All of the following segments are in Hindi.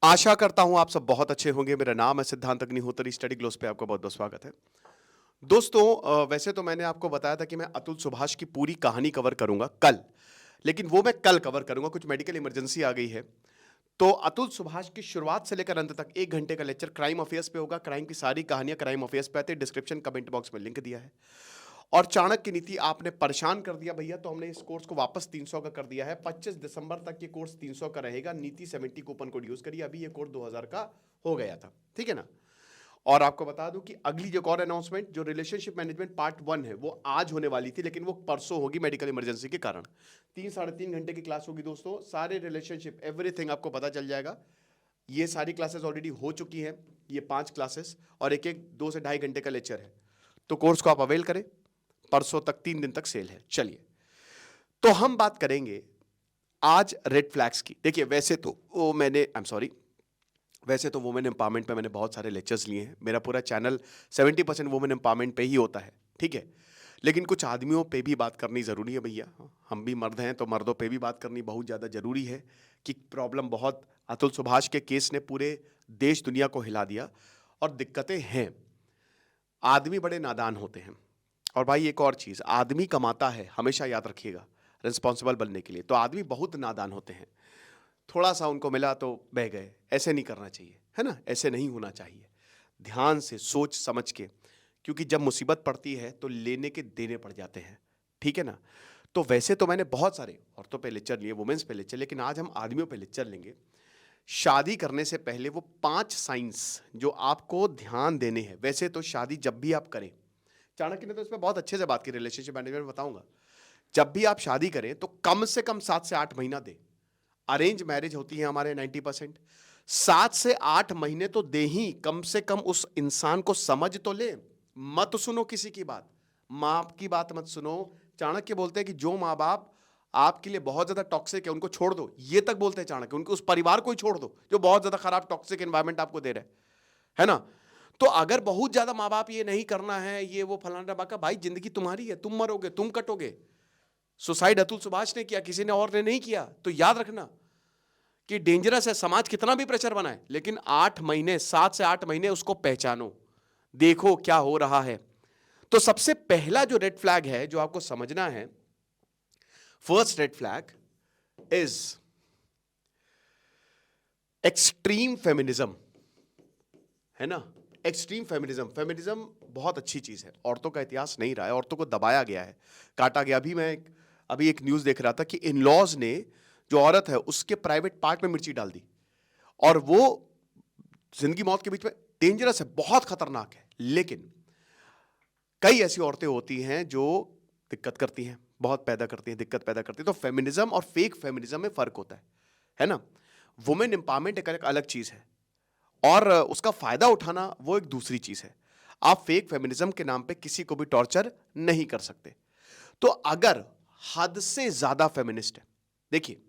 आशा करता हूं आप सब बहुत अच्छे होंगे। मेरा नाम है सिद्धांत अग्निहोत्री। स्टडी ग्लोस पे आपका बहुत बहुत स्वागत है। दोस्तों, वैसे तो मैंने आपको बताया था कि मैं अतुल सुभाष की पूरी कहानी कवर करूंगा कल, लेकिन वो मैं कल कवर करूंगा। कुछ मेडिकल इमरजेंसी आ गई है, तो अतुल सुभाष की शुरुआत से लेकर अंत तक 1 घंटे का लेक्चर क्राइम अफेयर्स पे होगा। क्राइम की सारी कहानियां क्राइम अफेयर्स पे आती है। डिस्क्रिप्शन कमेंट बॉक्स में लिंक दिया है। और चाणक्य नीति आपने परेशान कर दिया भैया, तो हमने इस कोर्स को वापस 300 का कर दिया है। 25 दिसंबर तक ये कोर्स 300 का रहेगा। नीति 70 कूपन कोड यूज करिए। अभी ये कोर्स 2000 का हो गया था, ठीक है ना। और आपको बता दूं कि अगली जो और अनाउंसमेंट, जो रिलेशनशिप मैनेजमेंट पार्ट 1 है, वो आज होने वाली थी, लेकिन वो परसों होगी मेडिकल इमरजेंसी के कारण। 3 साढ़े 3 घंटे की क्लास होगी दोस्तों। सारे रिलेशनशिप एवरीथिंग आपको पता चल जाएगा। ये सारी क्लासेस ऑलरेडी हो चुकी हैं, ये 5 क्लासेस, और एक एक 2 से ढाई घंटे का लेक्चर है। तो कोर्स को आप अवेल करें। परसों तक 3 दिन तक सेल है। चलिए, तो हम बात करेंगे आज रेड फ्लैग्स की। देखिए, वैसे तो वुमेन एम्पावरमेंट पे मैंने बहुत सारे लेक्चर्स लिए हैं। मेरा पूरा चैनल 70% वुमेन एम्पावरमेंट पे ही होता है, ठीक है। लेकिन कुछ आदमियों पे भी बात करनी ज़रूरी है भैया। हम भी मर्द हैं, तो मर्दों पे भी बात करनी बहुत ज़्यादा ज़रूरी है कि प्रॉब्लम बहुत, अतुल सुभाष के केस ने पूरे देश दुनिया को हिला दिया और दिक्कतें हैं। आदमी बड़े नादान होते हैं। और भाई एक और चीज़, आदमी कमाता है, हमेशा याद रखिएगा, रिस्पॉन्सिबल बनने के लिए। तो आदमी बहुत नादान होते हैं। थोड़ा सा उनको मिला तो बह गए, ऐसे नहीं करना चाहिए, है ना। ऐसे नहीं होना चाहिए। ध्यान से सोच समझ के, क्योंकि जब मुसीबत पड़ती है तो लेने के देने पड़ जाते हैं, ठीक है ना। तो वैसे तो मैंने बहुत सारे औरतों पे लेक्चर लिए, वुमेन्स पे लेक्चर, लेकिन आज हम आदमियों पे लेक्चर लेंगे। शादी करने से पहले वो 5 साइंस जो आपको ध्यान देने हैं। वैसे तो शादी जब भी आप करें, चाणक्य ने तो इसमें बहुत अच्छे से बात की, रिलेशनशिप मैनेजमेंट में बताऊंगा। जब भी आप शादी करें तो कम से कम 7 से 8 महीना दे। अरेंज मैरिज होती है हमारे 90%। 7 से 8 महीने तो दे ही, कम से कम उस इंसान को समझ तो ले। मत सुनो किसी की बात, माँ की बात मत सुनो। चाणक्य बोलते हैं कि जो माँ बाप आपके लिए बहुत ज्यादा टॉक्सिक है उनको छोड़ दो, ये तक बोलते हैं चाणक्य। उनके उस परिवार को ही छोड़ दो जो बहुत ज्यादा खराब टॉक्सिक एनवायरमेंट आपको दे रहे है ना। तो अगर बहुत ज्यादा माँ बाप ये नहीं करना है, ये वो फलाना बाका, भाई जिंदगी तुम्हारी है, तुम मरोगे, तुम कटोगे। सुसाइड अतुल सुभाष ने किया, किसी ने और ने नहीं किया। तो याद रखना कि डेंजरस है। समाज कितना भी प्रेशर बनाए, लेकिन 8 महीने, 7 से 8 महीने उसको पहचानो, देखो क्या हो रहा है। तो सबसे पहला जो रेड फ्लैग है जो आपको समझना है, first red flag is extreme feminism, है ना। एक्सट्रीम फेमिनिज्म, फेमिनिज्म बहुत अच्छी चीज है। औरतों का इतिहास नहीं रहा है, औरतों को दबाया गया है, काटा गया। अभी एक न्यूज देख रहा था कि इन लॉज ने जो औरत है उसके प्राइवेट पार्ट में मिर्ची डाल दी, और वो जिंदगी मौत के बीच में, डेंजरस है, बहुत खतरनाक है। लेकिन कई ऐसी औरतें होती हैं जो दिक्कत करती हैं, बहुत पैदा करती हैं, दिक्कत पैदा करती हैं। तो फेमिनिज्म और फेक फेमिनिज्म में फर्क होता है ना। वुमेन एम्पावरमेंट एक अलग चीज है, और उसका फायदा उठाना वो एक दूसरी चीज है। आप फेक फेमिनिज्म के नाम पे किसी को भी टॉर्चर नहीं कर सकते। तो अगर हद से ज्यादा फेमिनिस्ट है, देखिए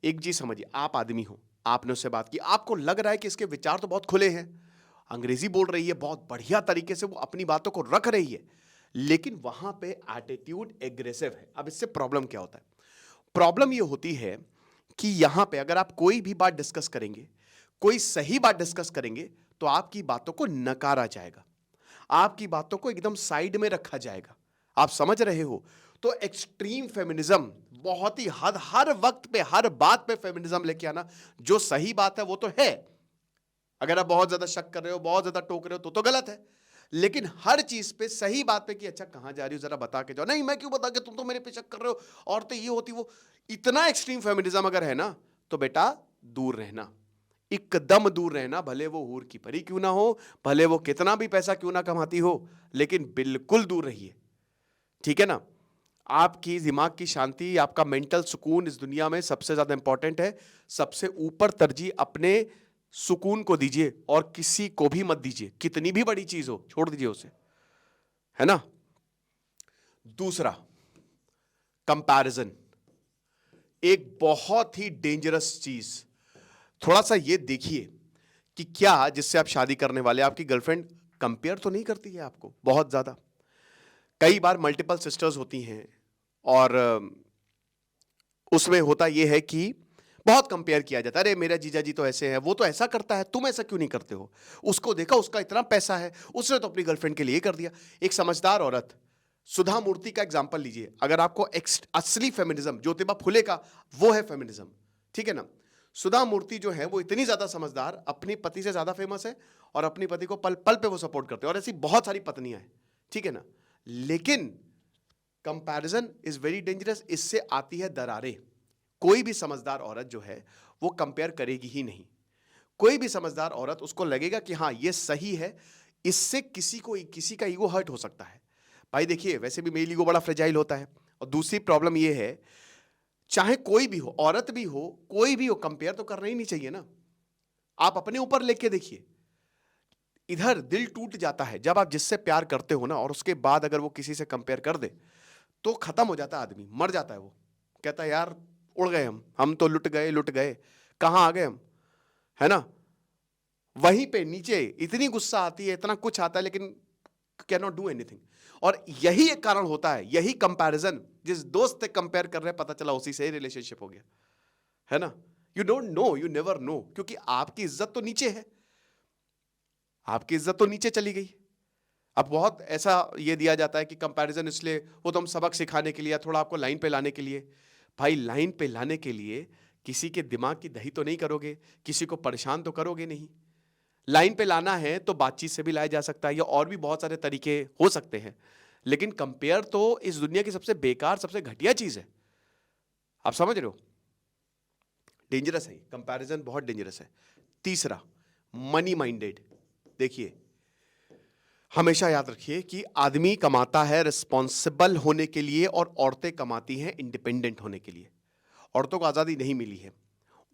एक चीज समझिए, आप आदमी हो, आपने उससे बात की, आपको लग रहा है कि इसके विचार तो बहुत खुले हैं, अंग्रेजी बोल रही है, बहुत बढ़िया तरीके से वो अपनी बातों को रख रही है, लेकिन वहां पे एटीट्यूड एग्रेसिव है। अब इससे प्रॉब्लम क्या होता है? प्रॉब्लम ये होती है कि यहां पे अगर आप कोई भी बात डिस्कस करेंगे, कोई सही बात डिस्कस करेंगे, तो आपकी बातों को नकारा जाएगा, आपकी बातों को एकदम साइड में रखा जाएगा। आप समझ रहे हो? तो एक्सट्रीम फेमिनिज्म, बहुत ही हर वक्त पे, हर बात पे फेमिनिज्म लेके आना। जो सही बात है वो तो है, अगर आप बहुत ज्यादा शक कर रहे हो, बहुत ज्यादा टोक रहे हो, तो गलत है। लेकिन हर चीज पे, सही बात पे कि अच्छा कहां जा रही हो जरा बता के जाओ। नहीं, मैं क्यों बता के, तुम तो मेरे पे शक कर रहे हो, और तो ये होती वो। इतना एक्सट्रीम फेमिनिज्म अगर है ना, तो बेटा दूर रहना, एकदम दूर रहना। भले वो हूर की परी क्यों ना हो, भले वो कितना भी पैसा क्यों ना कमाती हो, लेकिन बिल्कुल दूर रहिए, ठीक है ना। आपकी दिमाग की शांति, आपका मेंटल सुकून इस दुनिया में सबसे ज्यादा इंपॉर्टेंट है। सबसे ऊपर तरजीह अपने सुकून को दीजिए, और किसी को भी मत दीजिए, कितनी भी बड़ी चीज हो छोड़ दीजिए उसे, है ना। दूसरा, कंपैरिजन, एक बहुत ही डेंजरस चीज। थोड़ा सा ये देखिए कि क्या जिससे आप शादी करने वाले, आपकी गर्लफ्रेंड कंपेयर तो नहीं करती है आपको बहुत ज्यादा। कई बार मल्टीपल सिस्टर्स होती हैं, और उसमें होता यह है कि बहुत कंपेयर किया जाता है, अरे मेरा जीजा जी तो ऐसे है, वो तो ऐसा करता है, तुम ऐसा क्यों नहीं करते हो, उसको देखा, उसका इतना पैसा है, उसने तो अपनी गर्लफ्रेंड के लिए कर दिया। एक समझदार औरत, सुधा मूर्ति का एग्जाम्पल लीजिए, अगर आपको असली फेमिनिज्म, ज्योतिबा फुले का वो है फेमिनिज्म, ठीक है ना। सुधा मूर्ति जो है वो इतनी ज्यादा समझदार, अपनी पति से ज्यादा फेमस है और अपनी पति को पल पल पे वो सपोर्ट करते हैं, और ऐसी बहुत सारी पत्नियां हैं, ठीक है ना। लेकिन कंपैरिजन इज वेरी डेंजरस, इससे आती है दरारें। कोई भी समझदार औरत जो है वो कंपेयर करेगी ही नहीं। कोई भी समझदार औरत, उसको लगेगा कि हाँ ये सही है, इससे किसी का ईगो हर्ट हो सकता है। भाई देखिए, वैसे भी मेल ईगो बड़ा फ्रेजाइल होता है, और दूसरी प्रॉब्लम ये है, चाहे कोई भी हो, औरत भी हो, कोई भी हो, कंपेयर तो करना ही नहीं चाहिए ना। आप अपने ऊपर लेके देखिए, इधर दिल टूट जाता है जब आप जिससे प्यार करते हो ना, और उसके बाद अगर वो किसी से कंपेयर कर दे तो खत्म हो जाता है आदमी, मर जाता है वो, कहता है यार उड़ गए हम तो लुट गए, कहां आ गए हम, है ना। वहीं पे नीचे इतनी गुस्सा आती है, इतना कुछ आता है, लेकिन कैन नॉट डू एनीथिंग। और यही एक कारण होता है, यही कंपैरिजन, जिस दोस्त से कंपेयर कर रहे हैं, पता चला उसी से ही रिलेशनशिप हो गया, है ना। You don't know, you never know, क्योंकि आपकी इज्जत तो नीचे है, आपकी इज्जत तो नीचे चली गई। अब बहुत ऐसा ये दिया जाता है कि कंपैरिजन इसलिए, वो तो हम सबक सिखाने के लिए, थोड़ा आपको लाइन पे लाने के लिए। भाई लाइन पे लाने के लिए किसी के दिमाग की दही तो नहीं करोगे, किसी को परेशान तो करोगे नहीं। लाइन पे लाना है तो बातचीत से भी लाया जा सकता है, या और भी बहुत सारे तरीके हो सकते हैं, लेकिन कंपेयर तो इस दुनिया की सबसे बेकार, सबसे घटिया चीज है। आप समझ रहे हो, डेंजरस है कंपैरिजन, बहुत डेंजरस है। तीसरा, मनी माइंडेड। देखिए, हमेशा याद रखिए कि आदमी कमाता है रिस्पॉन्सिबल होने के लिए, और औरतें कमाती हैं इंडिपेंडेंट होने के लिए। औरतों को आज़ादी नहीं मिली है,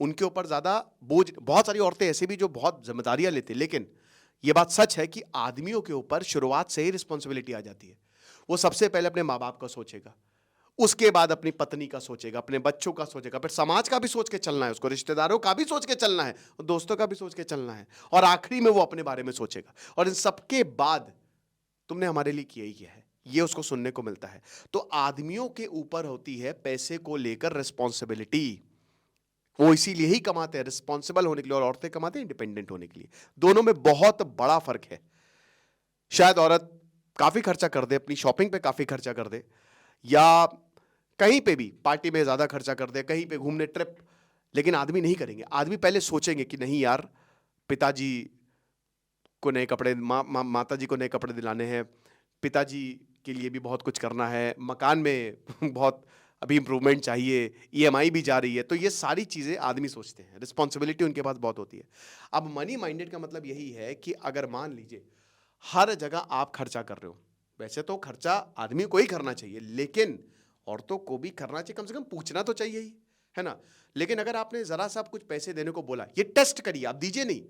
उनके ऊपर ज़्यादा बोझ, बहुत सारी औरतें ऐसे भी जो बहुत जिम्मेदारियां लेती, लेकिन यह बात सच है कि आदमियों के ऊपर शुरुआत से ही रिस्पॉन्सिबिलिटी आ जाती है। वो सबसे पहले अपने माँ बाप का सोचेगा, उसके बाद अपनी पत्नी का सोचेगा, अपने बच्चों का सोचेगा, फिर समाज का भी सोच के चलना है उसको, रिश्तेदारों का भी सोच के चलना है, दोस्तों का भी सोच के चलना है, और आखिरी में वो अपने बारे में सोचेगा। और इन सबके बाद तुमने हमारे लिए किया ही किया है, ये उसको सुनने को मिलता है। तो आदमियों के ऊपर होती है पैसे को लेकर रिस्पॉन्सिबिलिटी, वो इसीलिए ही कमाते हैं रिस्पॉन्सिबल होने के लिए, और औरतें कमाते हैं इंडिपेंडेंट होने के लिए। दोनों में बहुत बड़ा फर्क है। शायद औरत काफी खर्चा कर दे, अपनी शॉपिंग पे काफी खर्चा कर दे, या कहीं पे भी पार्टी में ज्यादा खर्चा कर दे, कहीं पे घूमने ट्रिप, लेकिन आदमी नहीं करेंगे। आदमी पहले सोचेंगे कि नहीं यार, पिताजी को नए कपड़े, माता जी को नए कपड़े दिलाने हैं, पिताजी के लिए भी बहुत कुछ करना है, मकान में बहुत अभी इंप्रूवमेंट चाहिए, ईएमआई भी जा रही है। तो ये सारी चीज़ें आदमी सोचते हैं, रिस्पॉन्सिबिलिटी उनके पास बहुत होती है। अब मनी माइंडेड का मतलब यही है कि अगर मान लीजिए हर जगह आप खर्चा कर रहे हो, वैसे तो खर्चा आदमी को ही करना चाहिए, लेकिन औरतों को भी करना चाहिए, कम से कम पूछना तो चाहिए ही, है ना। लेकिन अगर आपने जरा सा कुछ पैसे देने को बोला, ये टेस्ट करिए, आप दीजिए नहीं,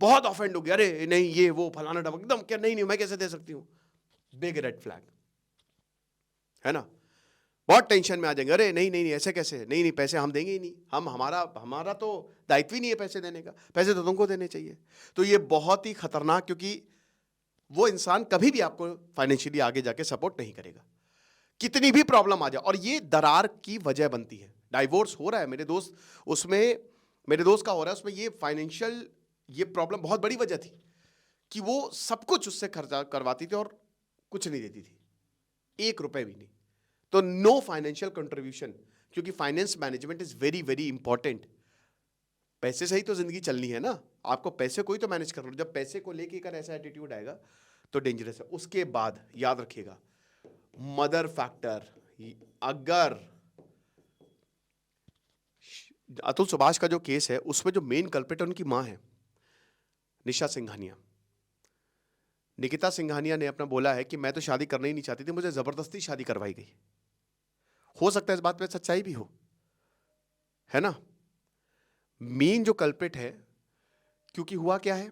बहुत ऑफेंड हो गया, अरे नहीं ये वो फलाना डबक, एकदम क्या, नहीं नहीं मैं कैसे दे सकती हूं, बिग रेड फ्लैग, है ना। बहुत टेंशन में आ जाएंगे, अरे नहीं नहीं नहीं ऐसे कैसे, नहीं नहीं पैसे हम देंगे ही नहीं, हम हमारा तो दायित्व ही नहीं है पैसे देने का, पैसे तो तुमको देने चाहिए। तो ये बहुत ही खतरनाक, क्योंकि वो इंसान कभी भी आपको फाइनेंशियली आगे जाके सपोर्ट नहीं करेगा, कितनी भी प्रॉब्लम आ जाए। और ये दरार की वजह बनती है। डाइवोर्स हो रहा है मेरे दोस्त, उसमें मेरे दोस्त का हो रहा है, उसमें ये फाइनेंशियल, ये प्रॉब्लम बहुत बड़ी वजह थी कि वो सब कुछ उससे खर्चा करवाती थी और कुछ नहीं देती थी, 1 रुपए भी नहीं। तो नो फाइनेंशियल कंट्रीब्यूशन, क्योंकि finance management is very very important. पैसे से ही तो जिंदगी चलनी है ना, आपको पैसे को ही तो मैनेज करना। जब पैसे को लेके कर ऐसा एटीट्यूड आएगा तो डेंजरस है। उसके बाद याद रखिएगा, मदर फैक्टर। अगर अतुल सुभाष का जो केस है, उसमें जो मेन कल्प्रिट है उनकी मां है, निशा सिंघानिया। निकिता सिंघानिया ने अपना बोला है कि मैं तो शादी करना ही नहीं चाहती थी, मुझे जबरदस्ती शादी करवाई गई। हो सकता है इस बात पे सच्चाई भी हो, है ना। मेन जो कल्प्रिट है, क्योंकि हुआ क्या है,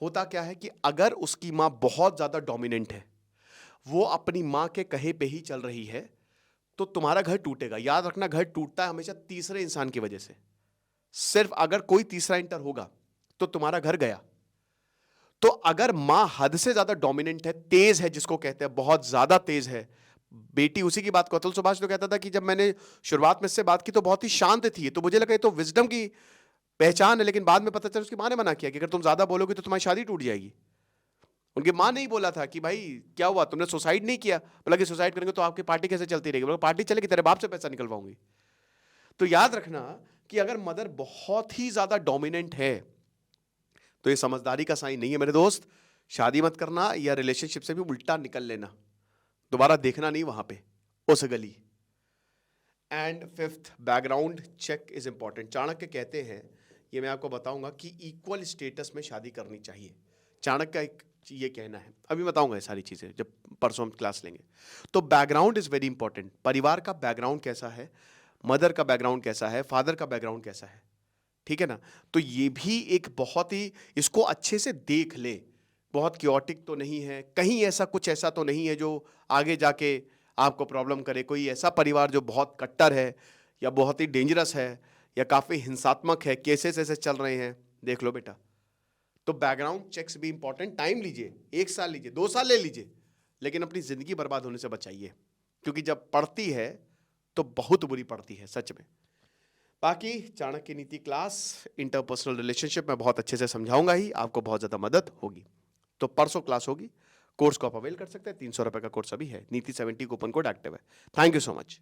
होता क्या है कि अगर उसकी मां बहुत ज्यादा डोमिनेंट है, वो अपनी मां के कहे पे ही चल रही है, तो तुम्हारा घर टूटेगा। याद रखना, घर टूटता है हमेशा तीसरे इंसान की वजह से। सिर्फ अगर कोई तीसरा इंटर होगा तो तुम्हारा घर गया। तो अगर मां हद से ज्यादा डोमिनेंट है, तेज है, जिसको कहते हैं बहुत ज्यादा तेज है, बेटी उसी की बात को, अतुल सुभाष तो कहता था कि जब मैंने शुरुआत में इससे बात की तो बहुत ही शांत थी, तो मुझे लगा ये तो विजडम की पहचान है, लेकिन बाद में पता चला उसकी माँ ने मना किया कि अगर तुम ज्यादा बोलोगे तो तुम्हारी शादी टूट जाएगी। उनकी माँ नहीं बोला था कि भाई क्या हुआ, तुमने सुसाइड नहीं किया? बोला कि सुसाइड करेंगे तो आपकी पार्टी कैसे चलती रहेगी? बोला पार्टी चलेगी, तेरे बाप से पैसा निकलवाऊंगी। तो याद रखना कि अगर मदर बहुत ही ज्यादा डोमिनेंट है तो ये समझदारी का साइन नहीं है मेरे दोस्त। शादी मत करना, या रिलेशनशिप से भी उल्टा निकल लेना, दोबारा देखना नहीं वहां पे उस गली। And fifth, background check is important. Chanakya कहते हैं, ये मैं आपको बताऊंगा, कि इक्वल स्टेटस में शादी करनी चाहिए। चाणक्य का एक ये कहना है, अभी बताऊंगा ये सारी चीजें जब परसों हम क्लास लेंगे। तो बैकग्राउंड इज वेरी इंपॉर्टेंट। परिवार का बैकग्राउंड कैसा है, मदर का बैकग्राउंड कैसा है, फादर का बैकग्राउंड कैसा है, ठीक है ना? तो ये भी एक बहुत ही, इसको अच्छे से देख ले। बहुत क्योटिक तो नहीं है, कहीं ऐसा कुछ ऐसा तो नहीं है जो आगे जाके आपको प्रॉब्लम करे। कोई ऐसा परिवार जो बहुत कट्टर है या बहुत ही डेंजरस है या काफी हिंसात्मक है, केसेस ऐसे चल रहे हैं, देख लो बेटा। तो बैकग्राउंड चेक्स भी इंपॉर्टेंट। टाइम लीजिए, 1 साल लीजिए, 2 साल ले लीजिए, लेकिन अपनी जिंदगी बर्बाद होने से बचाइए, क्योंकि जब पड़ती है तो बहुत बुरी पड़ती है सच में। बाकी चाणक्य नीति क्लास, इंटरपर्सनल रिलेशनशिप में बहुत अच्छे से समझाऊंगा ही, आपको बहुत ज्यादा मदद होगी। तो परसों क्लास होगी, कोर्स को आप अवेल कर सकते हैं। 300 रुपए का कोर्स अभी है, नीति 70 कूपन कोड एक्टिव है। Thank you so much.